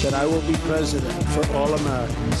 That I will be president for all Americans.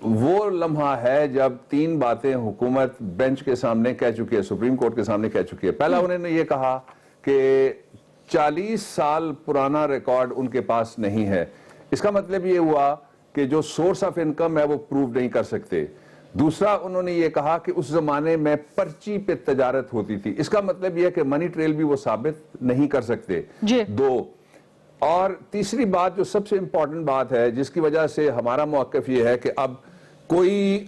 وہ لمحہ ہے جب 3 باتیں حکومت بینچ کے سامنے کہہ چکی ہے, سپریم کورٹ کے سامنے کہہ چکی ہے. پہلا انہوں نے یہ کہا کہ 40 سال پرانا ریکارڈ ان کے پاس نہیں ہے. اس کا مطلب یہ ہوا کہ جو سورس آف انکم ہے وہ پروو نہیں کر سکتے. دوسرا انہوں نے یہ کہا کہ اس زمانے میں پرچی پہ تجارت ہوتی تھی. اس کا مطلب یہ کہ منی ٹریل بھی وہ ثابت نہیں کر سکتے. 2 اور تیسری بات جو سب سے امپورٹنٹ بات ہے جس کی وجہ سے ہمارا موقف یہ ہے کہ اب کوئی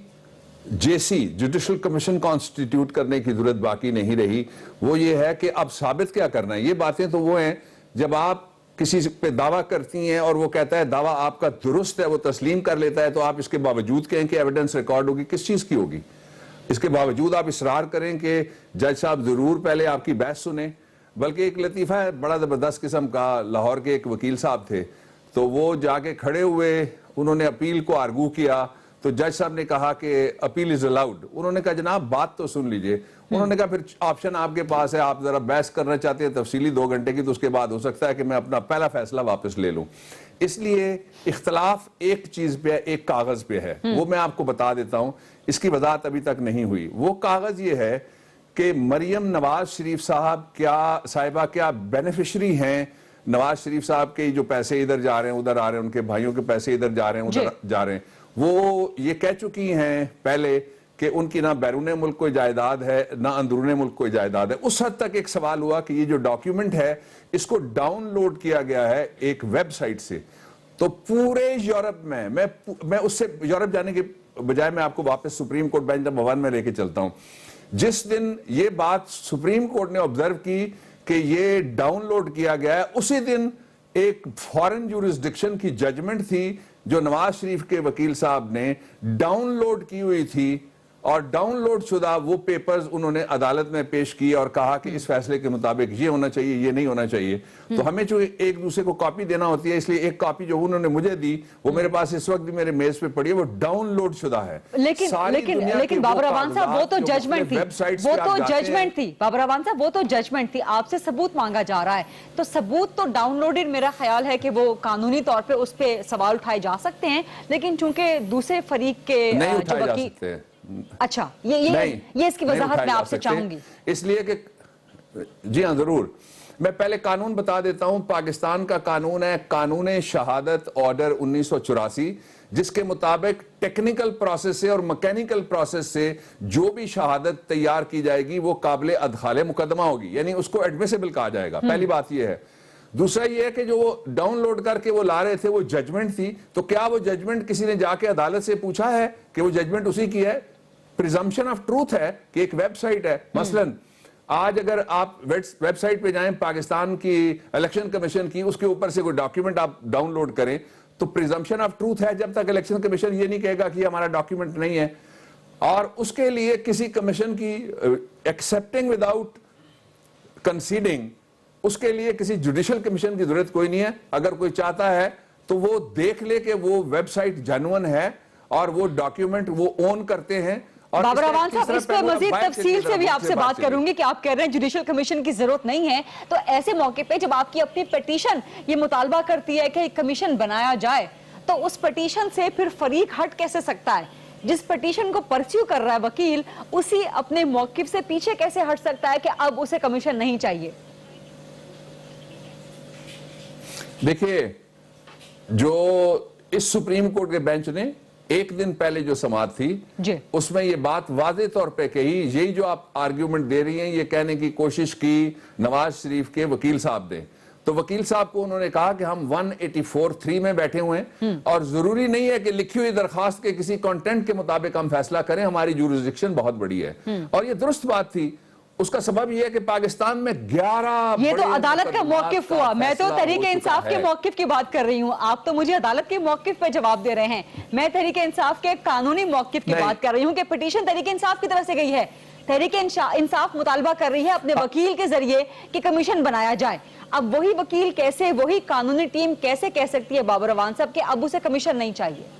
جیسی جوڈیشل کمیشن کانسٹیٹیوٹ کرنے کی ضرورت باقی نہیں رہی, وہ یہ ہے کہ اب ثابت کیا کرنا ہے. یہ باتیں تو وہ ہیں جب آپ کسی پہ دعویٰ کرتی ہیں اور وہ کہتا ہے دعویٰ آپ کا درست ہے, وہ تسلیم کر لیتا ہے, تو آپ اس کے باوجود کہیں کہ ایویڈنس ریکارڈ ہوگی, کس چیز کی ہوگی؟ اس کے باوجود آپ اصرار کریں کہ جج صاحب ضرور پہلے آپ کی بحث سنیں. بلکہ ایک لطیفہ ہے بڑا زبردست قسم کا, لاہور کے ایک وکیل صاحب تھے, تو وہ جا کے کھڑے ہوئے, انہوں نے اپیل کو آرگو کیا, تو جج صاحب نے کہا کہ اپیل از الاؤڈ. انہوں نے کہا جناب بات تو سن لیجئے. انہوں نے کہا پھر آپشن آپ کے پاس ہے, آپ ذرا بحث کرنا چاہتے ہیں تفصیلی 2 گھنٹے کی, تو اس کے بعد ہو سکتا ہے کہ میں اپنا پہلا فیصلہ واپس لے لوں. اس لیے اختلاف ایک چیز پہ ہے, ایک کاغذ پہ ہے, وہ میں آپ کو بتا دیتا ہوں, اس کی وضاحت ابھی تک نہیں ہوئی. وہ کاغذ یہ ہے کہ مریم نواز شریف صاحبہ کیا بینیفیشری ہیں نواز شریف صاحب کے جو پیسے ادھر جا رہے ہیں ادھر آ رہے ہیں, ان کے بھائیوں کے پیسے ادھر جا رہے ہیں ادھر جا رہے ہیں. وہ یہ کہہ چکی ہیں پہلے کہ ان کی نہ بیرون ملک کوئی جائیداد ہے نہ اندرون ملک کوئی جائیداد ہے. اس حد تک ایک سوال ہوا کہ یہ جو ڈاکیومنٹ ہے اس کو ڈاؤن لوڈ کیا گیا ہے ایک ویب سائٹ سے. تو پورے یورپ میں اس سے یورپ جانے کے بجائے میں آپ کو واپس سپریم کورٹ بینچ نمبر 1 میں لے کے چلتا ہوں. جس دن یہ بات سپریم کورٹ نے آبزرو کی کہ یہ ڈاؤن لوڈ کیا گیا ہے, اسی دن ایک فارن جورسڈکشن کی ججمنٹ تھی جو نواز شریف کے وکیل صاحب نے ڈاؤن لوڈ کی ہوئی تھی, اور ڈاؤن لوڈ شدہ وہ پیپرز انہوں نے عدالت میں پیش کیے اور کہا کہ اس فیصلے کے مطابق یہ ہونا چاہیے, یہ نہیں ہونا چاہیے. تو ہمیں جو ایک دوسرے کو کاپی دینا ہوتی ہے, اس لیے ایک کاپی جو انہوں نے مجھے دی وہ میرے پاس اس وقت بھی میرے میز پہ پڑی ہے, وہ ڈاؤن لوڈ شدہ ہے. لیکن بابر احوان صاحب وہ تو ججمنٹ تھی, بابر احوان صاحب وہ تو ججمنٹ تھی, آپ سے ثبوت مانگا جا رہا ہے, تو ثبوت تو ڈاؤن لوڈڈ میرا خیال ہے کہ وہ قانونی طور پہ اس پہ سوال اٹھائے جا سکتے ہیں, لیکن چونکہ دوسرے فریق کے نہیں اٹھائے جا سکتے. اچھا یہ اس کی وضاحت میں آپ سے چاہوں گی. اس لیے کہ جی ہاں ضرور, میں پہلے قانون بتا دیتا ہوں. پاکستان کا قانون ہے قانون شہادت آرڈر 1984, جس کے مطابق ٹیکنیکل پروسیس سے اور مکینیکل پروسیس سے جو بھی شہادت تیار کی جائے گی وہ قابل ادخال مقدمہ ہوگی, یعنی اس کو ایڈمیسیبل کہا جائے گا. پہلی بات یہ ہے. دوسرا یہ ہے کہ جو وہ ڈاؤن لوڈ کر کے وہ لا رہے تھے وہ ججمنٹ تھی, تو کیا وہ ججمنٹ کسی نے جا کے عدالت سے پوچھا ہے کہ وہ ججمنٹ اسی کی ہے؟ پریزمپشن آف ٹروتھ ہے کہ ایک ویب سائٹ ہے. مثلاً آج اگر آپ ویب سائٹ پہ جائیں پاکستان کی الیکشن کمیشن کی, اس کے اوپر سے کوئی ڈاکیومنٹ آپ ڈاؤن لوڈ کریں تو پریزمپشن آف ٹروتھ ہے جب تک الیکشن کمیشن یہ نہیں کہے گا کہ یہ ہمارا ڈاکیومنٹ نہیں ہے. اور اس کے لیے کسی کمیشن کی ایکسپٹنگ وداؤٹ کنسیڈنگ, اس کے لیے کسی جوڈیشل کمیشن کی ضرورت کوئی نہیں ہے. اگر کوئی چاہتا ہے تو وہ دیکھ لے کہ وہ ویب سائٹ جینوئن ہے اور وہ ڈاکیومنٹ وہ اون کرتے ہیں. بابر احوان صاحب اس پہ مزید تفصیل سے بھی آپ سے بات کروں گی کہ آپ کہہ رہے ہیں جوڈیشل کمیشن کی ضرورت نہیں ہے, تو ایسے موقع پہ جب آپ کی اپنی پیٹیشن یہ مطالبہ کرتی ہے کہ ایک کمیشن بنایا جائے, تو اس پیٹیشن سے پھر فریق ہٹ کیسے سکتا ہے؟ جس پیٹیشن کو پرسیو کر رہا ہے وکیل, اسی اپنے موقف سے پیچھے کیسے ہٹ سکتا ہے کہ اب اسے کمیشن نہیں چاہیے؟ دیکھیے, جو اس سپریم کورٹ کے بینچ نے ایک دن پہلے جو سماعت تھی اس میں یہ بات واضح طور پہ کہی, یہی جو آپ آرگیومنٹ دے رہی ہیں یہ کہنے کی کوشش کی نواز شریف کے وکیل صاحب نے. تو وکیل صاحب کو انہوں نے کہا کہ ہم 184(3) میں بیٹھے ہوئے ہیں اور ضروری نہیں ہے کہ لکھی ہوئی درخواست کے کسی کانٹینٹ کے مطابق ہم فیصلہ کریں, ہماری جورسڈکشن بہت بڑی ہے. اور یہ درست بات تھی. اس کا سبب یہ ہے کہ پاکستان میں 11 یہ تو عدالت کا موقف ہوا, میں تو تحریک انصاف کے موقف کی بات کر رہی ہوں, آپ تو مجھے عدالت کے موقف پہ جواب دے رہے ہیں. میں تحریک انصاف کے قانونی موقف کی بات کر رہی ہوں کہ پٹیشن تحریک انصاف کی طرف سے گئی ہے. تحریک انصاف مطالبہ کر رہی ہے اپنے وکیل کے ذریعے کہ کمیشن بنایا جائے. اب وہی وکیل کیسے, وہی قانونی ٹیم کیسے کہہ سکتی ہے بابر احوان صاحب کہ اب اسے کمیشن نہیں چاہیے؟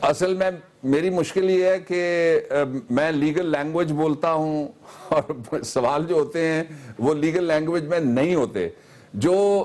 اصل میں میری مشکل یہ ہے کہ میں لیگل لینگویج بولتا ہوں اور سوال جو ہوتے ہیں وہ لیگل لینگویج میں نہیں ہوتے. جو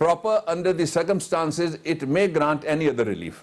proper under the circumstances it may grant any other relief।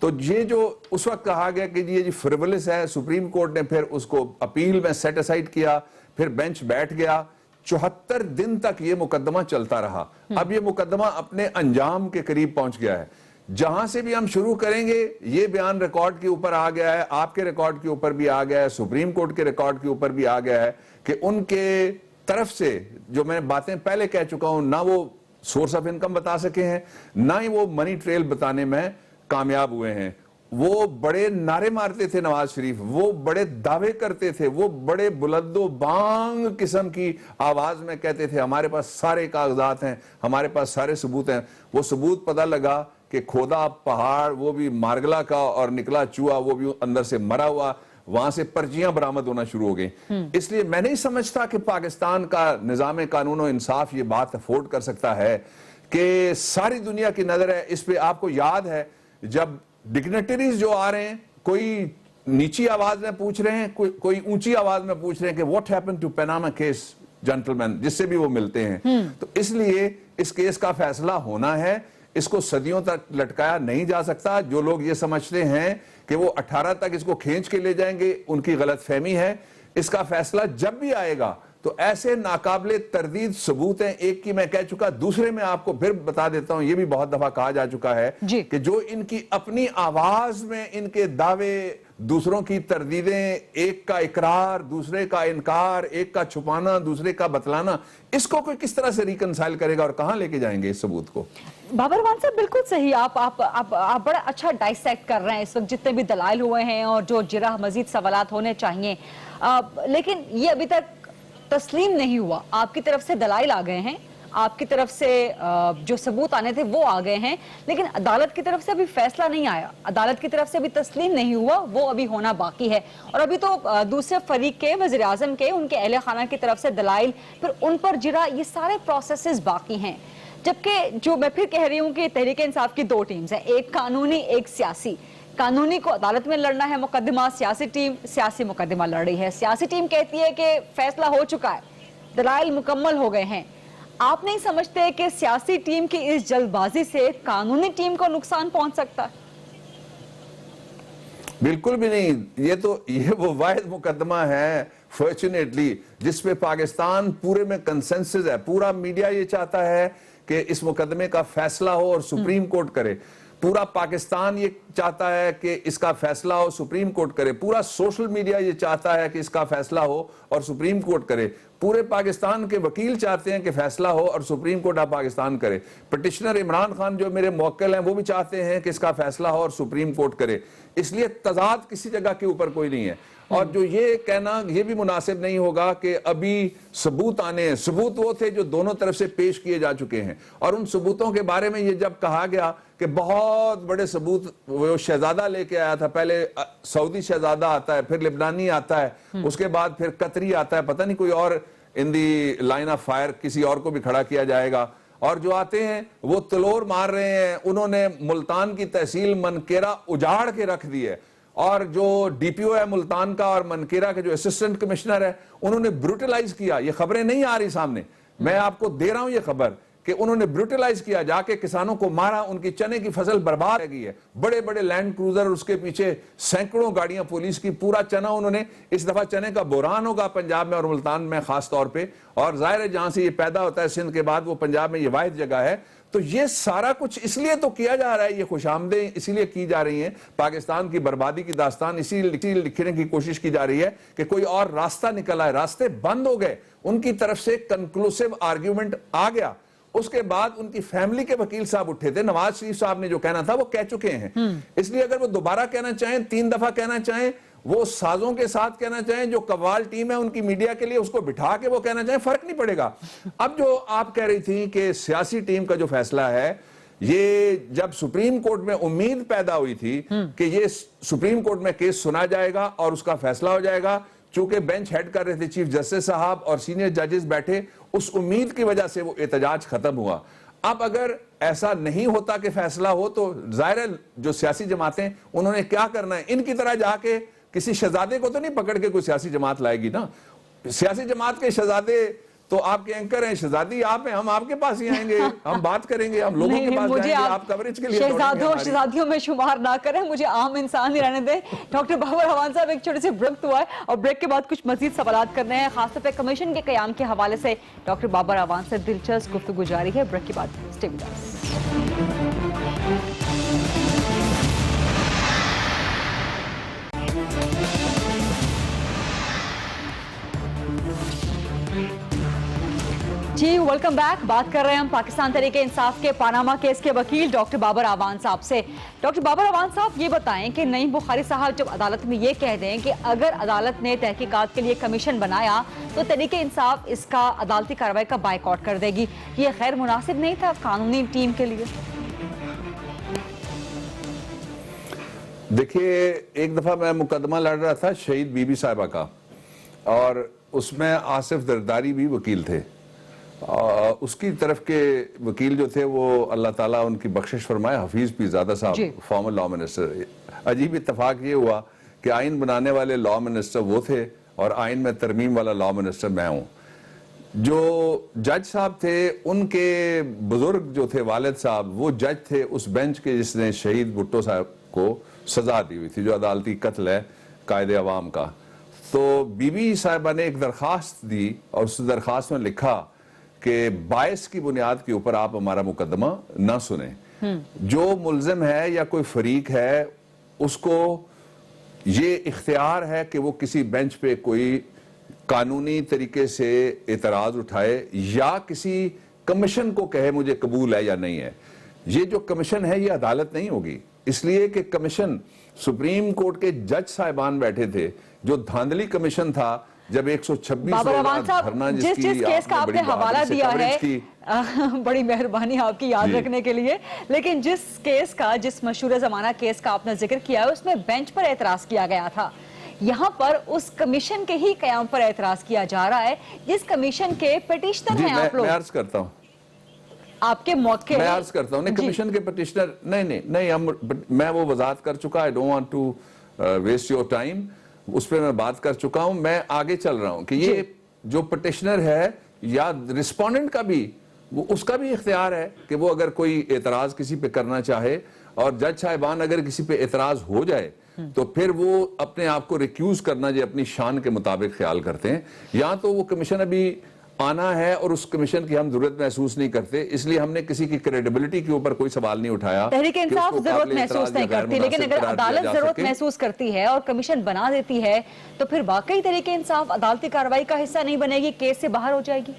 تو یہ جو اس وقت کہا گیا کہ یہ فریولس ہے، سپریم کورٹ نے پھر اس کو اپیل میں سیٹ اسائڈ کیا، پھر بینچ بیٹھ گیا، 74 دن تک یہ مقدمہ چلتا رہا. اب یہ مقدمہ اپنے انجام کے قریب پہنچ گیا ہے. جہاں سے بھی ہم شروع کریں گے یہ بیان ریکارڈ کے اوپر آ گیا ہے، آپ کے ریکارڈ کے اوپر بھی آ گیا ہے، سپریم کورٹ کے ریکارڈ کے اوپر بھی آ گیا ہے کہ ان کے طرف سے جو میں باتیں پہلے کہہ چکا ہوں، نہ وہ سورس آف انکم بتا سکے ہیں، نہ ہی وہ منی ٹریل بتانے میں کامیاب ہوئے ہیں. وہ بڑے نعرے مارتے تھے نواز شریف، وہ بڑے دعوے کرتے تھے، وہ بڑے بلند و بانگ قسم کی آواز میں کہتے تھے ہمارے پاس سارے کاغذات ہیں، ہمارے پاس سارے ثبوت ہیں. وہ ثبوت پتہ لگا کہ کھودا پہاڑ وہ بھی مارگلا کا اور نکلا چوہا وہ بھی اندر سے مرا ہوا، وہاں سے پرچیاں برآمد ہونا شروع ہو گئی. اس لیے میں نہیں سمجھتا کہ پاکستان کا نظام قانون و انصاف یہ بات افورڈ کر سکتا ہے کہ ساری دنیا کی نظر ہے اس پہ. آپ کو یاد ہے جب ڈگنیٹریز جو آ رہے ہیں، کوئی نیچی آواز میں پوچھ رہے ہیں، کوئی اونچی آواز میں پوچھ رہے ہیں کہ what happen to Panama case gentleman, جس سے بھی وہ ملتے ہیں. تو اس لیے اس کیس کا فیصلہ ہونا ہے، اس کو صدیوں تک لٹکایا نہیں جا سکتا. جو لوگ یہ سمجھتے ہیں کہ وہ 18 تک اس کو کھینچ کے لے جائیں گے، ان کی غلط فہمی ہے. اس کا فیصلہ جب بھی آئے گا تو ایسے ناقابل تردید ثبوت ہیں. ایک کی میں کہہ چکا، دوسرے میں آپ کو پھر بتا دیتا ہوں، یہ بھی بہت دفعہ کہا جا چکا ہے کہ جو ان کی اپنی آواز میں ان کے دعوے، دوسروں کی تردیدیں، ایک کا اقرار دوسرے کا انکار، ایک کا چھپانا دوسرے کا بتلانا، اس کو کوئی کس طرح سے ریکنسائل کرے گا اور کہاں لے کے جائیں گے اس ثبوت کو؟ بابر مان صاحب بالکل صحیح، آپ بڑا اچھا ڈائسیکٹ کر رہے ہیں اس وقت جتنے بھی دلائل ہوئے ہیں اور جو جرح مزید سوالات ہونے چاہیے. لیکن یہ ابھی تک تسلیم نہیں ہوا. آپ کی طرف سے دلائل آ گئے ہیں، آپ کی طرف سے جو ثبوت آنے تھے وہ آ گئے ہیں، لیکن عدالت کی طرف سے ابھی فیصلہ نہیں آیا، عدالت کی طرف سے ابھی تسلیم نہیں ہوا، وہ ابھی ہونا باقی ہے. اور ابھی تو دوسرے فریق کے، وزیر اعظم کے، ان کے اہل خانہ کی طرف سے دلائل، پھر ان پر جرح، یہ سارے پروسیسز باقی ہیں. جبکہ جو میں پھر کہہ رہی ہوں کہ تحریک انصاف کی دو ٹیمز ہیں، ایک قانونی ایک سیاسی. قانونی کو عدالت میں لڑنا ہے مقدمہ، سیاسی ٹیم سیاسی مقدمہ لڑ رہی ہے. سیاسی ٹیم کہتی ہے کہ فیصلہ ہو چکا ہے، دلائل مکمل ہو گئے ہیں. آپ نہیں سمجھتے کہ سیاسی ٹیم کی اس جلد بازی سے قانونی ٹیم کو نقصان پہنچ سکتا ہے؟ بالکل بھی نہیں. یہ وہ واحد مقدمہ ہے فارچونیٹلی جس پہ پاکستان پورے میں کنسنسس ہے. پورا میڈیا یہ چاہتا ہے کہ اس مقدمے کا فیصلہ ہو اور سپریم کورٹ کرے. پورا پاکستان یہ چاہتا ہے کہ اس کا فیصلہ ہو، سپریم کورٹ کرے. پورا سوشل میڈیا یہ چاہتا ہے کہ اس کا فیصلہ ہو اور سپریم کورٹ کرے. پورے پاکستان کے وکیل چاہتے ہیں کہ فیصلہ ہو اور سپریم کورٹ آف پاکستان کرے. پٹیشنر عمران خان جو میرے موکل ہیں وہ بھی چاہتے ہیں کہ اس کا فیصلہ ہو اور سپریم کورٹ کرے. اس لیے تضاد کسی جگہ کے اوپر کوئی نہیں ہے. اور جو یہ کہنا یہ بھی مناسب نہیں ہوگا کہ ابھی ثبوت آنے ہیں. ثبوت وہ تھے جو دونوں طرف سے پیش کیے جا چکے ہیں. اور ان ثبوتوں کے بارے میں یہ جب کہا گیا کہ بہت بڑے ثبوت وہ شہزادہ لے کے آیا تھا، پہلے سعودی شہزادہ آتا ہے، پھر لبنانی آتا ہے، اس کے بعد پھر قطری آتا ہے، پتہ نہیں کوئی اور ان دی لائن آف فائر کسی اور کو بھی کھڑا کیا جائے گا. اور جو آتے ہیں وہ تلور مار رہے ہیں. انہوں نے ملتان کی تحصیل منکیرا اجاڑ کے رکھ دی ہے. اور جو ڈی پی او ہے ملتان کا اور منکیرا کے جو اسسٹنٹ کمشنر ہے انہوں نے بروٹلائز کیا. یہ خبریں نہیں آ رہی سامنے، میں آپ کو دے رہا ہوں یہ خبر کہ انہوں نے بروٹلائز کیا، جا کے کسانوں کو مارا، ان کی چنے کی فصل برباد رہ گئی ہے. بڑے بڑے لینڈ کروزر، اس کے پیچھے سینکڑوں گاڑیاں پولیس کی، پورا چنا انہوں نے. اس دفعہ چنے کا بحران ہوگا پنجاب میں اور ملتان میں خاص طور پہ. اور ظاہر ہے جہاں سے یہ پیدا ہوتا ہے سندھ کے بعد وہ پنجاب میں یہ واحد جگہ ہے. تو یہ سارا کچھ اس لیے تو کیا جا رہا ہے، یہ خوشامدیں اسی لیے کی جا رہی ہیں. پاکستان کی بربادی کی داستان اسی لکھنے کی کوشش کی جا رہی ہے کہ کوئی اور راستہ نکل آئے. راستے بند ہو گئے. ان کی طرف سے کنکلوسیو آرگیومنٹ آ گیا. اس کے بعد ان کی فیملی کے وکیل صاحب اٹھے تھے. نواز شریف صاحب نے جو کہنا تھا وہ کہہ چکے ہیں. اس لیے اگر وہ دوبارہ کہنا چاہیں، 3 دفعہ کہنا چاہیں، وہ سازوں کے ساتھ کہنا چاہیں، جو قوال ٹیم ہے ان کی میڈیا کے لیے اس کو بٹھا کے وہ کہنا چاہیں، فرق نہیں پڑے گا. اب جو آپ کہہ رہی تھی کہ سیاسی ٹیم کا جو فیصلہ ہے، یہ جب سپریم کورٹ میں امید پیدا ہوئی تھی کہ یہ سپریم کورٹ میں کیس سنا جائے گا اور اس کا فیصلہ ہو جائے گا، چونکہ بینچ ہیڈ کر رہے تھے چیف جسٹس صاحب اور سینئر ججز بیٹھے، اس امید کی وجہ سے وہ احتجاج ختم ہوا. اب اگر ایسا نہیں ہوتا کہ فیصلہ ہو تو ظاہر ہے جو سیاسی جماعتیں انہوں نے کیا کرنا ہے، ان کی طرح جا کے کسی شہزادے کو تو نہیں پکڑ کے کوئی سیاسی جماعت لائے گی نا. سیاسی جماعت کے شہزادے تو آپ کے اینکر ہیں، شہزادی آپ ہیں، ہم آپ کے پاس ہی آئیں گے، ہم بات کریں گے، ہم لوگوں کے پاس جائیں گے، آپ کوریج کے لیے شہزادیوں میں شمار نہ کریں، مجھے عام انسان ہی رہنے دیں۔ ڈاکٹر بابر اعوان صاحب، ایک چھوٹی سی بریک ہوا ہے اور بریک کے بعد کچھ مزید سوالات کرنے ہیں، خاص طور پہ کمیشن کے قیام کے حوالے سے ڈاکٹر بابر اعوان سے دلچسپ گفتگو جاری ہے۔ بریک کے بعد اسٹے ود اس۔ جی ویلکم بیک۔ بات کر رہے ہیں ہم پاکستان تحریک انصاف کے پاناما کیس کے وکیل ڈاکٹر بابر اعوان صاحب سے۔ ڈاکٹر بابر اعوان صاحب، یہ بتائیں کہ نعیم بخاری صاحب جب عدالت میں یہ کہہ دیں کہ اگر عدالت نے تحقیقات کے لیے کمیشن بنایا تو تحریک انصاف اس کا عدالتی کارروائی کا بائیکاٹ کر دے گی، یہ غیر مناسب نہیں تھا قانونی ٹیم کے لیے؟ دیکھیے، ایک دفعہ میں مقدمہ لڑ رہا تھا شہید بی بی صاحبہ کا، اور اس میں آصف زرداری بھی وکیل تھے۔ اس کی طرف کے وکیل جو تھے وہ اللہ تعالیٰ ان کی بخشش فرمائے حفیظ پیرزادہ صاحب، فارمر لا منسٹر۔ عجیب اتفاق یہ ہوا کہ آئین بنانے والے لا منسٹر وہ تھے اور آئین میں ترمیم والا لا منسٹر میں ہوں۔ جو جج صاحب تھے ان کے بزرگ جو تھے والد صاحب، وہ جج تھے اس بینچ کے جس نے شہید بھٹو صاحب کو سزا دی ہوئی تھی، جو عدالتی قتل ہے قائد عوام کا۔ تو بی بی صاحبہ نے ایک درخواست دی اور اس درخواست میں لکھا کہ باعث کی بنیاد کے اوپر آپ ہمارا مقدمہ نہ سنیں۔ جو ملزم ہے یا کوئی فریق ہے اس کو یہ اختیار ہے کہ وہ کسی بینچ پہ کوئی قانونی طریقے سے اعتراض اٹھائے یا کسی کمیشن کو کہے مجھے قبول ہے یا نہیں ہے۔ یہ جو کمیشن ہے یہ عدالت نہیں ہوگی، اس لیے کہ کمیشن سپریم کورٹ کے جج صاحبان بیٹھے تھے، جو دھاندلی کمیشن تھا۔ جب 126 بابر اعوان صاحب، جس کیس کا آپ نے حوالہ دیا ہے، بڑی مہربانی آپ کی یاد رکھنے کے لیے، لیکن جس کیس کا، جس مشہور زمانہ کیس کا آپ نے ذکر کیا ہے، اس میں بینچ پر اعتراض کیا گیا تھا۔ یہاں پر اس کمیشن کے ہی قیام پر اعتراض کیا جا رہا ہے، جس کمیشن کے پیٹیشنر ہیں آپ لوگ۔ میں عرض کرتا ہوں، آپ کے موقع میں عرض کرتا ہوں، کمیشن کے پیٹیشنر نہیں، میں وہ وضاحت کر چکا، I don't want to waste your time، اس پہ میں بات کر چکا ہوں۔ میں آگے چل رہا ہوں کہ یہ جو پٹیشنر ہے یا ریسپونڈنٹ کا بھی، اس کا بھی اختیار ہے کہ وہ اگر کوئی اعتراض کسی پہ کرنا چاہے، اور جج صاحبان اگر کسی پہ اعتراض ہو جائے تو پھر وہ اپنے آپ کو ریکیوز کرنا جو اپنی شان کے مطابق خیال کرتے ہیں۔ یہاں تو وہ کمیشن ابھی آنا ہے اور اس کمیشن کی ہم ضرورت محسوس نہیں کرتے، اس لیے ہم نے کسی کی کریڈیبلٹی کے اوپر کوئی سوال نہیں اٹھایا۔ تحریک انصاف ضرورت محسوس نہیں کرتی، لیکن اگر عدالت ضرورت محسوس کرتی ہے اور کمیشن بنا دیتی ہے تو پھر واقعی تحریک انصاف عدالتی کارروائی کا حصہ نہیں بنے گی، کیس سے باہر ہو جائے گی؟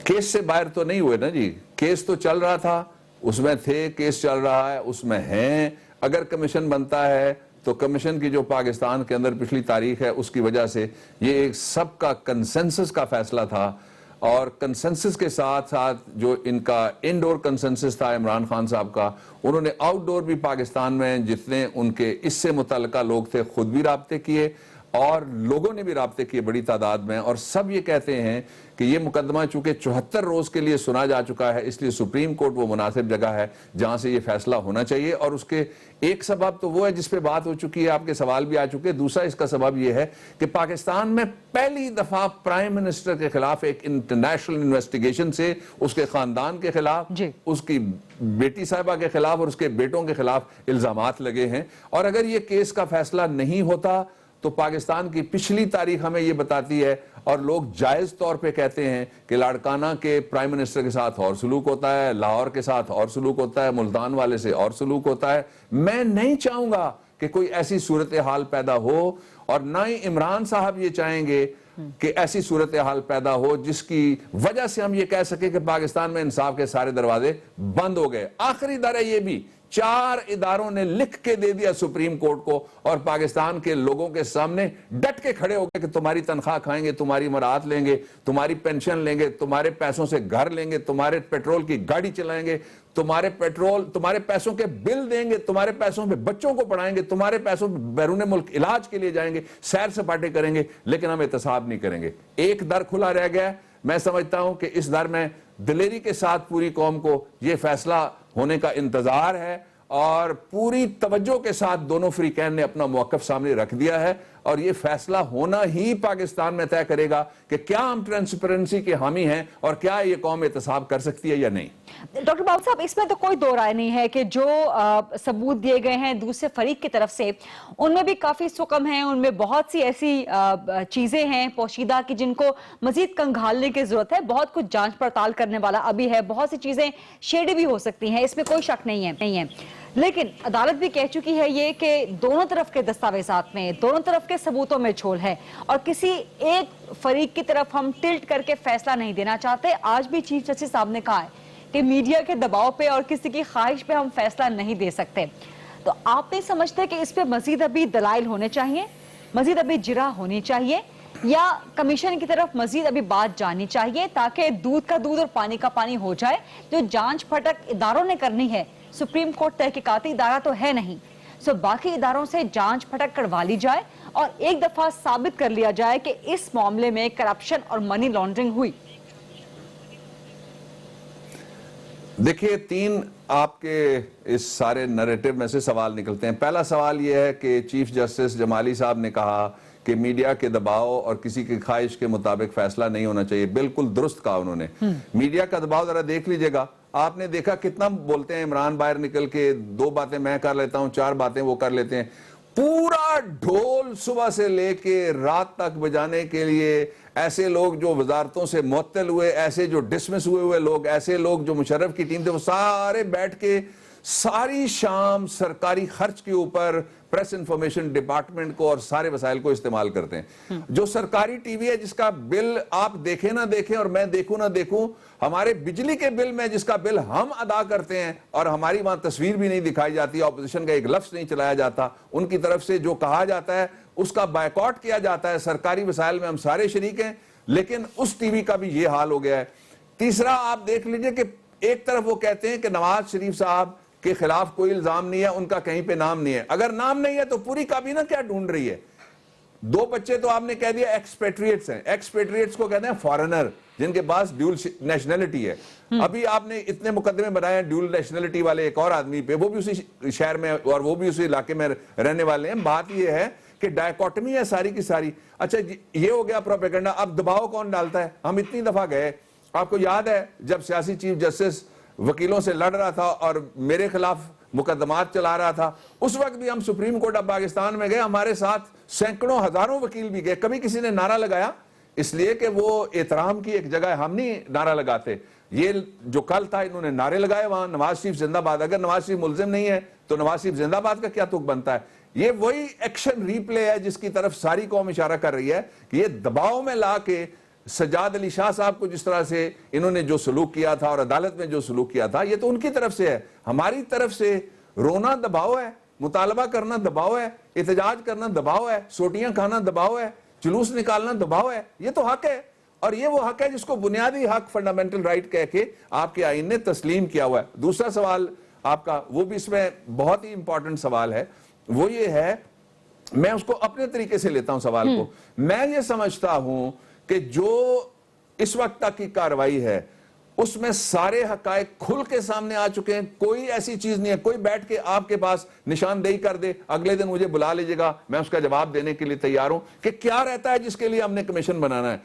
کیس سے باہر تو نہیں ہوئے نا جی، کیس تو چل رہا تھا، اس میں تھے، کیس چل رہا ہے، اس میں ہیں۔ اگر کمیشن بنتا ہے تو کمیشن کی جو پاکستان کے اندر پچھلی تاریخ ہے اس کی وجہ سے یہ ایک سب کا کنسنسس کا فیصلہ تھا، اور کنسنسس کے ساتھ ساتھ جو ان کا انڈور کنسنسس تھا عمران خان صاحب کا، انہوں نے آؤٹ ڈور بھی پاکستان میں جتنے ان کے اس سے متعلقہ لوگ تھے خود بھی رابطے کیے اور لوگوں نے بھی رابطے کیے بڑی تعداد میں، اور سب یہ کہتے ہیں کہ یہ مقدمہ چونکہ 74 روز کے لیے سنا جا چکا ہے، اس لیے سپریم کورٹ وہ مناسب جگہ ہے جہاں سے یہ فیصلہ ہونا چاہیے۔ اور اس کے ایک سبب تو وہ ہے جس پہ بات ہو چکی ہے، آپ کے سوال بھی آ چکے، دوسرا اس کا سبب یہ ہے کہ پاکستان میں پہلی دفعہ پرائم منسٹر کے خلاف ایک انٹرنیشنل انویسٹیگیشن سے اس کے خاندان کے خلاف، اس کی بیٹی صاحبہ کے خلاف اور اس کے بیٹوں کے خلاف الزامات لگے ہیں۔ اور اگر یہ کیس کا فیصلہ نہیں ہوتا تو پاکستان کی پچھلی تاریخ ہمیں یہ بتاتی ہے، اور لوگ جائز طور پہ کہتے ہیں کہ لاڑکانہ کے پرائم منسٹر کے ساتھ اور سلوک ہوتا ہے، لاہور کے ساتھ اور سلوک ہوتا ہے، ملتان والے سے اور سلوک ہوتا ہے۔ میں نہیں چاہوں گا کہ کوئی ایسی صورتحال پیدا ہو، اور نہ ہی عمران صاحب یہ چاہیں گے کہ ایسی صورتحال پیدا ہو جس کی وجہ سے ہم یہ کہہ سکیں کہ پاکستان میں انصاف کے سارے دروازے بند ہو گئے۔ آخری درجہ یہ بھی 4 اداروں نے لکھ کے دے دیا سپریم کورٹ کو اور پاکستان کے لوگوں کے سامنے ڈٹ کے کھڑے ہو گئے کہ تمہاری تنخواہ کھائیں گے، تمہاری مراعات لیں گے، تمہاری پینشن لیں گے، تمہارے پیسوں سے گھر لیں گے، تمہارے پیٹرول کی گاڑی چلائیں گے، تمہارے پیسوں کے بل دیں گے، تمہارے پیسوں پہ بچوں کو پڑھائیں گے، تمہارے پیسوں پہ بیرون ملک علاج کے لیے جائیں گے، سیر سپاٹے کریں گے، لیکن ہم احتساب نہیں کریں گے۔ ایک در کھلا رہ گیا ہے۔ میں سمجھتا ہوں کہ اس در میں دلیری کے ساتھ پوری قوم کو یہ فیصلہ ہونے کا انتظار ہے، اور پوری توجہ کے ساتھ دونوں فریقین نے اپنا موقف سامنے رکھ دیا ہے، اور یہ فیصلہ ہونا ہی پاکستان میں طے کرے گا کہ کیا ہم ٹرانسپیرنسی کے حامی ہیں اور کیا یہ قوم احتساب کر سکتی ہے یا نہیں. ڈاکٹر بابو صاحب اس میں تو کوئی دو رائے نہیں ہے کہ جو ثبوت دیے گئے ہیں دوسرے فریق کی طرف سے ان میں بھی کافی سکم ہیں, ان میں بہت سی ایسی چیزیں ہیں پوشیدہ کی جن کو مزید کنگھالنے کی ضرورت ہے, بہت کچھ جانچ پڑتال کرنے والا ابھی ہے, بہت سی چیزیں شیڈی بھی ہو سکتی ہیں, اس میں کوئی شک نہیں ہے. لیکن عدالت بھی کہہ چکی ہے یہ کہ دونوں طرف کے دستاویزات میں, دونوں طرف کے ثبوتوں میں جھول ہے اور کسی ایک فریق کی طرف ہم ٹلٹ کر کے فیصلہ نہیں دینا چاہتے. آج بھی چیف جسٹس صاحب نے کہا ہے کہ میڈیا کے دباؤ پہ اور کسی کی خواہش پہ ہم فیصلہ نہیں دے سکتے. تو آپ نہیں سمجھتے کہ اس پہ مزید ابھی دلائل ہونے چاہیے, مزید ابھی جرح ہونی چاہیے, یا کمیشن کی طرف مزید ابھی بات جانی چاہیے تاکہ دودھ کا دودھ اور پانی کا پانی ہو جائے؟ جو جانچ پھٹک اداروں نے کرنی ہے, سپریم کورٹ تحقیقاتی ادارہ تو ہے نہیں, سو باقی اداروں سے جانچ پھٹک کروا لی جائے اور ایک دفعہ ثابت کر لیا جائے کہ اس معاملے میں کرپشن اور منی لانڈرنگ ہوئی. دیکھیے 3 آپ کے اس سارے نریٹو میں سے سوال نکلتے ہیں. پہلا سوال یہ ہے کہ چیف جسٹس جمالی صاحب نے کہا کہ میڈیا کے دباؤ اور کسی کی خواہش کے مطابق فیصلہ نہیں ہونا چاہیے. بالکل درست کہا انہوں نے. میڈیا کا دباؤ ذرا دیکھ لیجئے گا, آپ نے دیکھا کتنا بولتے ہیں عمران باہر نکل کے 2 باتیں میں کر لیتا ہوں, 4 باتیں وہ کر لیتے ہیں. پورا ڈھول صبح سے لے کے رات تک بجانے کے لیے ایسے لوگ جو وزارتوں سے معطل ہوئے, ایسے جو ڈسمس ہوئے لوگ, ایسے لوگ جو مشرف کی ٹیم تھے, وہ سارے بیٹھ کے ساری شام سرکاری خرچ کے اوپر پریس انفارمیشن ڈپارٹمنٹ کو اور سارے وسائل کو استعمال کرتے ہیں. جو سرکاری ٹی وی ہے جس کا بل آپ دیکھیں نہ دیکھیں اور میں دیکھوں نہ دیکھوں, ہمارے بجلی کے بل میں جس کا بل ہم ادا کرتے ہیں اور ہماری وہاں تصویر بھی نہیں دکھائی جاتی, اپوزیشن کا ایک لفظ نہیں چلایا جاتا, ان کی طرف سے جو کہا جاتا ہے اس کا بائیکاٹ کیا جاتا ہے. سرکاری وسائل میں ہم سارے شریک ہیں, لیکن اس ٹی وی کا بھی یہ حال ہو گیا ہے. تیسرا آپ دیکھ لیجئے کہ ایک طرف وہ کہتے ہیں کہ نواز شریف صاحب کے خلاف کوئی الزام نہیں ہے, ان کا کہیں پہ نام نہیں ہے. اگر نام نہیں ہے تو پوری کابینہ کیا ڈھونڈ رہی ہے؟ 2 بچے تو آپ نے کہہ دیا ایکسپیٹریٹس ہیں. ایکسپیٹریٹس کو کہتے ہیں فارنر جن کے پاس ڈیول نیشنلٹی ہے. ابھی آپ نے اتنے مقدمے بنائے ہیں ڈیول نیشنلٹی والے ایک اور آدمی پہ, وہ بھی اسی شہر میں اور وہ بھی اسی علاقے میں رہنے والے ہیں. بات یہ ہے کہ ڈائیکوٹمی ہے ساری کی ساری. اچھا یہ ہو گیا پروپیگنڈا. اب دباؤ کون ڈالتا ہے؟ ہم اتنی دفعہ گئے, آپ کو یاد ہے جب سیاسی چیف جسٹس وکیلوں سے لڑ رہا تھا اور میرے خلاف مقدمات چلا رہا تھا, اس وقت بھی ہم سپریم کورٹ آف پاکستان میں گئے, ہمارے ساتھ سینکڑوں ہزاروں وکیل بھی گئے. کبھی کسی نے نعرہ لگایا؟ اس لیے کہ وہ احترام کی ایک جگہ ہے, ہم نہیں نعرہ لگاتے. یہ جو کل تھا انہوں نے نعرے لگائے وہاں, نواز شریف زندہ باد. اگر نواز شریف ملزم نہیں ہے تو نواز شریف زندہ باد کا کیا تک بنتا ہے؟ یہ وہی ایکشن ریپلے ہے جس کی طرف ساری قوم اشارہ کر رہی ہے کہ یہ دباؤ میں لا کے سجاد علی شاہ صاحب کو جس طرح سے انہوں نے جو سلوک کیا تھا اور عدالت میں جو سلوک کیا تھا, یہ تو ان کی طرف سے ہے. ہماری طرف سے رونا دباؤ ہے, مطالبہ کرنا دباؤ ہے, احتجاج کرنا دباؤ ہے, سوٹیاں کھانا دباؤ ہے, جلوس نکالنا دباؤ ہے. یہ تو حق ہے, اور یہ وہ حق ہے جس کو بنیادی حق فنڈامنٹل رائٹ کہہ کے آپ کے آئین نے تسلیم کیا ہوا ہے. دوسرا سوال آپ کا, وہ بھی اس میں بہت ہی امپورٹنٹ سوال ہے, وہ یہ ہے, میں اس کو اپنے طریقے سے لیتا ہوں سوال کو. میں یہ سمجھتا ہوں کہ جو اس وقت تک کی کارروائی ہے اس میں سارے حقائق کھل کے سامنے آ چکے ہیں. کوئی ایسی چیز نہیں ہے کوئی بیٹھ کے آپ کے پاس نشاندہی کر دے اگلے دن مجھے بلا لیجئے گا, میں اس کا جواب دینے کے لیے تیار ہوں کہ کیا رہتا ہے جس کے لیے ہم نے کمیشن بنانا ہے.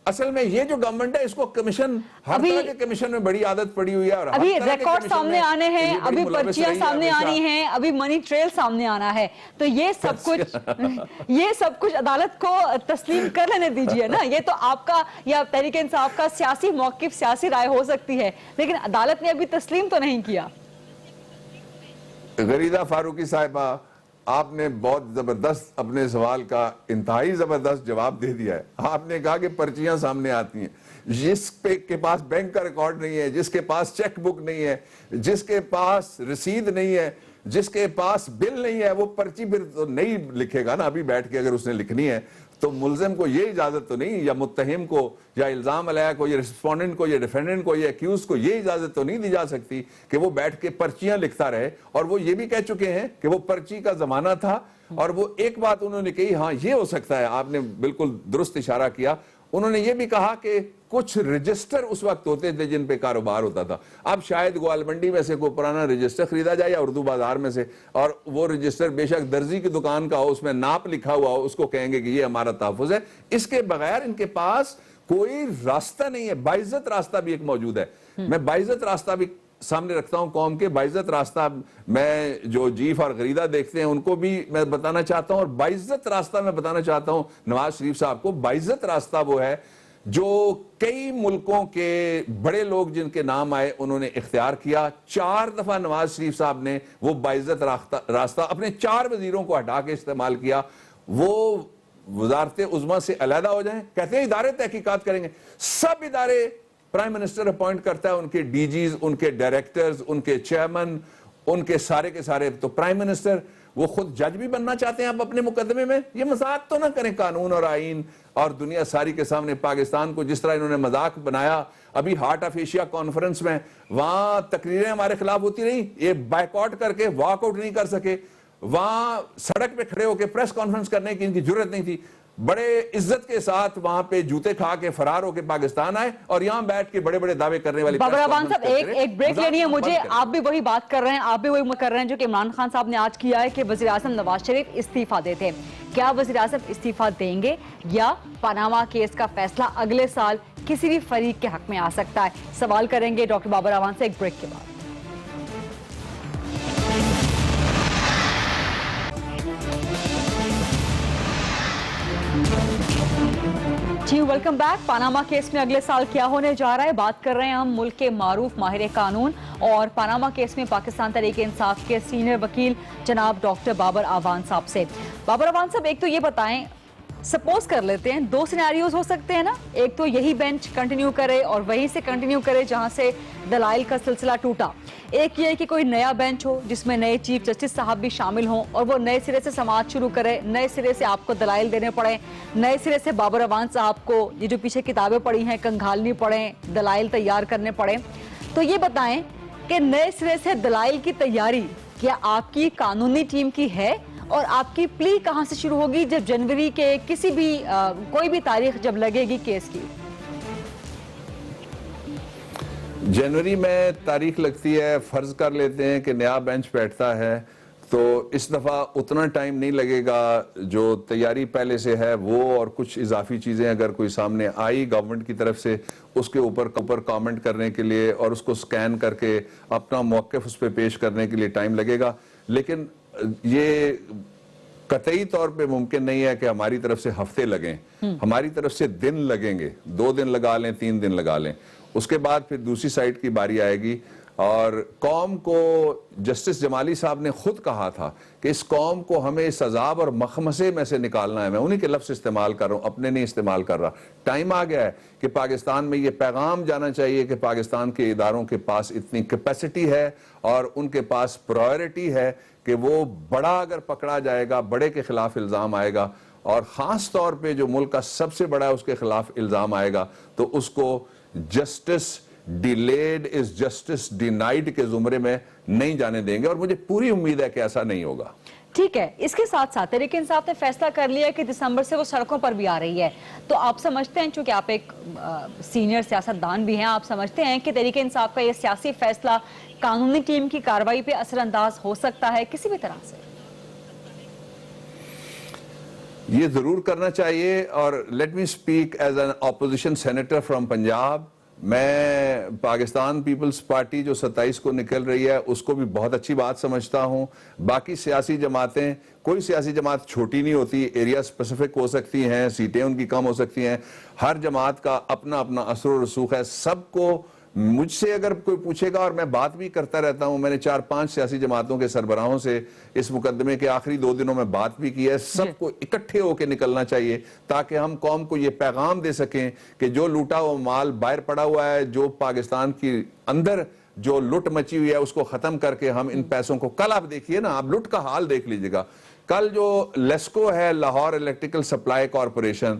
اصل میں یہ جو گورنمنٹ ہے اس کو کمیشن, ہر طرح کے کمیشن میں بڑی عادت پڑی ہوئی ہے, اور ابھی ریکارڈ سامنے آنے ہیں, ابھی پرچیاں سامنے آنی ہیں, ابھی منی ٹریل سامنے آنا ہے, تو یہ سب کچھ عدالت کو تسلیم کر لینے دیجئے نا. یہ تو آپ کا یا تحریک انصاف کا سیاسی موقف, سیاسی رائے ہو سکتی ہے, لیکن عدالت نے ابھی تسلیم تو نہیں کیا. غریدہ فاروقی صاحبہ, آپ نے بہت زبردست اپنے سوال کا انتہائی زبردست جواب دے دیا ہے. آپ نے کہا کہ پرچیاں سامنے آتی ہیں, جس کے پاس بینک کا ریکارڈ نہیں ہے, جس کے پاس چیک بک نہیں ہے, جس کے پاس رسید نہیں ہے, جس کے پاس بل نہیں ہے, وہ پرچی پھر تو نہیں لکھے گا نا ابھی بیٹھ کے. اگر اس نے لکھنی ہے تو ملزم کو یہ اجازت تو نہیں, یا متہم کو یا الزام علیہ کو یا ریسپونڈنٹ کو یا ڈیفینڈنٹ کو یا ایکیوز کو یہ اجازت تو نہیں دی جا سکتی کہ وہ بیٹھ کے پرچیاں لکھتا رہے. اور وہ یہ بھی کہہ چکے ہیں کہ وہ پرچی کا زمانہ تھا, اور وہ ایک بات انہوں نے کہی, ہاں یہ ہو سکتا ہے, آپ نے بالکل درست اشارہ کیا, انہوں نے یہ بھی کہا کہ کچھ رجسٹر اس وقت ہوتے تھے جن پہ کاروبار ہوتا تھا. اب شاید گوال منڈی میں سے کوئی پرانا رجسٹر خریدا جائے یا اردو بازار میں سے, اور وہ رجسٹر بے شک درزی کی دکان کا ہو, اس میں ناپ لکھا ہوا ہو, اس کو کہیں گے کہ یہ ہمارا تحفظ ہے. اس کے بغیر ان کے پاس کوئی راستہ نہیں ہے. باعزت راستہ بھی ایک موجود ہے. میں باعزت راستہ بھی سامنے رکھتا ہوں قوم کے. باعزت راستہ میں جو جیف اور غریدہ دیکھتے ہیں ان کو بھی میں بتانا چاہتا ہوں, اور باعزت راستہ میں بتانا چاہتا ہوں نواز شریف صاحب کو. باعزت راستہ وہ ہے جو کئی ملکوں کے بڑے لوگ جن کے نام آئے انہوں نے اختیار کیا. 4 دفعہ نواز شریف صاحب نے وہ باعزت راستہ اپنے 4 وزیروں کو ہٹا کے استعمال کیا. وہ وزارت عظمیٰ سے علیحدہ ہو جائیں, کہتے ہیں ادارے تحقیقات کریں گے. سب ادارے پرائم منسٹر اپوائنٹ کرتا ہے, ان کے ڈی جیز, ان کے ڈائریکٹرز, ان کے چیئرمین, ان کے سارے کے سارے. تو پرائم منسٹر وہ خود جج بھی بننا چاہتے ہیں اب اپنے مقدمے میں. یہ مذاق تو نہ کریں قانون اور آئین اور دنیا ساری کے سامنے. پاکستان کو جس طرح انہوں نے مذاق بنایا ابھی ہارٹ آف ایشیا کانفرنس میں, وہاں تقریریں ہمارے خلاف ہوتی رہی, یہ بائیکاٹ کر کے واک آؤٹ نہیں کر سکے. وہاں سڑک پہ کھڑے ہو کے پریس کانفرنس کرنے کی ان کی جرت نہیں تھی. بڑے عزت کے ساتھ وہاں پہ جوتے کھا کے فرار ہو کے پاکستان آئے, اور یہاں بیٹھ کے بڑے بڑے دعوے کرنے والی. بابر اعوان صاحب ایک بریک لینی ہے مجھے. آپ بھی وہی بات کر رہے ہیں, آپ بھی وہی کر رہے ہیں جو کہ عمران خان صاحب نے آج کیا ہے کہ وزیر اعظم نواز شریف استعفیٰ دیتے ہیں. کیا وزیر اعظم استعفیٰ دیں گے یا پاناما کیس کا فیصلہ اگلے سال کسی بھی فریق کے حق میں آ سکتا ہے؟ سوال کریں گے ڈاکٹر بابر اعوان سے ایک بریک کے بعد. جی ویلکم بیک. پاناما کیس میں اگلے سال کیا ہونے جا رہا ہے, بات کر رہے ہیں ہم ملک کے معروف ماہر قانون اور پاناما کیس میں پاکستان تحریک انصاف کے سینئر وکیل جناب ڈاکٹر بابر اعوان صاحب سے. بابر اعوان صاحب ایک تو یہ بتائیں, سپوز کر لیتے ہیں 2 سینیریوز ہو سکتے ہیں نا, ایک تو یہی بینچ کنٹینیو کرے اور وہیں سے کنٹینیو کرے جہاں سے دلائل کا سلسلہ ٹوٹا. ایک یہ کہ کوئی نیا بینچ ہو جس میں نئے چیف جسٹس صاحب بھی شامل ہوں اور وہ نئے سرے سے سماعت شروع کرے, نئے سرے سے آپ کو دلائل دینے پڑیں, نئے سرے سے بابر اعوان صاحب کو یہ جو پیچھے کتابیں پڑھی ہیں کنگھالنی پڑیں, دلائل تیار کرنے پڑیں. تو یہ بتائیں کہ نئے سرے سے دلائل کی تیاری کیا آپ کی قانونی ٹیم کی ہے, اور آپ کی پلی کہاں سے شروع ہوگی جب جنوری کے کسی بھی کوئی بھی تاریخ جب لگے گی کیس کی؟ جنوری میں تاریخ لگتی ہے, فرض کر لیتے ہیں کہ نیا بینچ بیٹھتا ہے, تو اس دفعہ اتنا ٹائم نہیں لگے گا. جو تیاری پہلے سے ہے وہ اور کچھ اضافی چیزیں اگر کوئی سامنے آئی گورنمنٹ کی طرف سے اس کے اوپر کامنٹ کرنے کے لیے اور اس کو سکین کر کے اپنا موقف اس پہ پیش کرنے کے لیے ٹائم لگے گا. لیکن یہ قطعی طور پہ ممکن نہیں ہے کہ ہماری طرف سے ہفتے لگیں, ہماری طرف سے دن لگیں گے. 2 دن لگا لیں, 3 دن لگا لیں, اس کے بعد پھر دوسری سائٹ کی باری آئے گی. اور قوم کو جسٹس جمالی صاحب نے خود کہا تھا کہ اس قوم کو ہمیں اس عذاب اور مخمسے میں سے نکالنا ہے. میں انہی کے لفظ استعمال کر رہا ہوں, اپنے نہیں استعمال کر رہا. ٹائم آ گیا ہے کہ پاکستان میں یہ پیغام جانا چاہیے کہ پاکستان کے اداروں کے پاس اتنی کیپیسٹی ہے اور ان کے پاس پرائیورٹی ہے کہ وہ بڑا اگر پکڑا جائے گا, بڑے کے خلاف الزام آئے گا, اور خاص طور پہ جو ملک کا سب سے بڑا ہے اس کے خلاف الزام آئے گا, تو اس کو جسٹس ڈیلیڈ از جسٹس ڈینائیڈ کے زمرے میں نہیں جانے دیں گے, اور مجھے پوری امید ہے کہ ایسا نہیں ہوگا. ٹھیک ہے, اس کے ساتھ ساتھ تحریک انصاف نے فیصلہ کر لیا کہ دسمبر سے وہ سڑکوں پر بھی آ رہی ہے. تو آپ سمجھتے ہیں, چونکہ آپ ایک سینئر سیاستدان بھی ہیں, آپ سمجھتے ہیں کہ تحریک انصاف کا یہ سیاسی فیصلہ قانونی ٹیم کی کارروائی پہ اثر انداز ہو سکتا ہے کسی بھی طرح سے؟ یہ ضرور کرنا چاہیے. اور let me speak as an opposition senator from Punjab. میں پاکستان پیپلز پارٹی جو 27 کو نکل رہی ہے اس کو بھی بہت اچھی بات سمجھتا ہوں. باقی سیاسی جماعتیں, کوئی سیاسی جماعت چھوٹی نہیں ہوتی, ایریا اسپیسیفک ہو سکتی ہیں, سیٹیں ان کی کم ہو سکتی ہیں, ہر جماعت کا اپنا اپنا اثر و رسوخ ہے. سب کو مجھ سے اگر کوئی پوچھے گا, اور میں بات بھی کرتا رہتا ہوں, میں نے 4-5 سیاسی جماعتوں کے سربراہوں سے اس مقدمے کے آخری 2 دنوں میں بات بھی کی ہے. سب کو اکٹھے ہو کے نکلنا چاہیے تاکہ ہم قوم کو یہ پیغام دے سکیں کہ جو لوٹا ہوا مال باہر پڑا ہوا ہے, جو پاکستان کی اندر جو لٹ مچی ہوئی ہے اس کو ختم کر کے ہم ان پیسوں کو, کل آپ دیکھیے نا, آپ لٹ کا حال دیکھ لیجئے گا. کل جو لیسکو ہے, لاہور الیکٹریکل سپلائی کارپوریشن,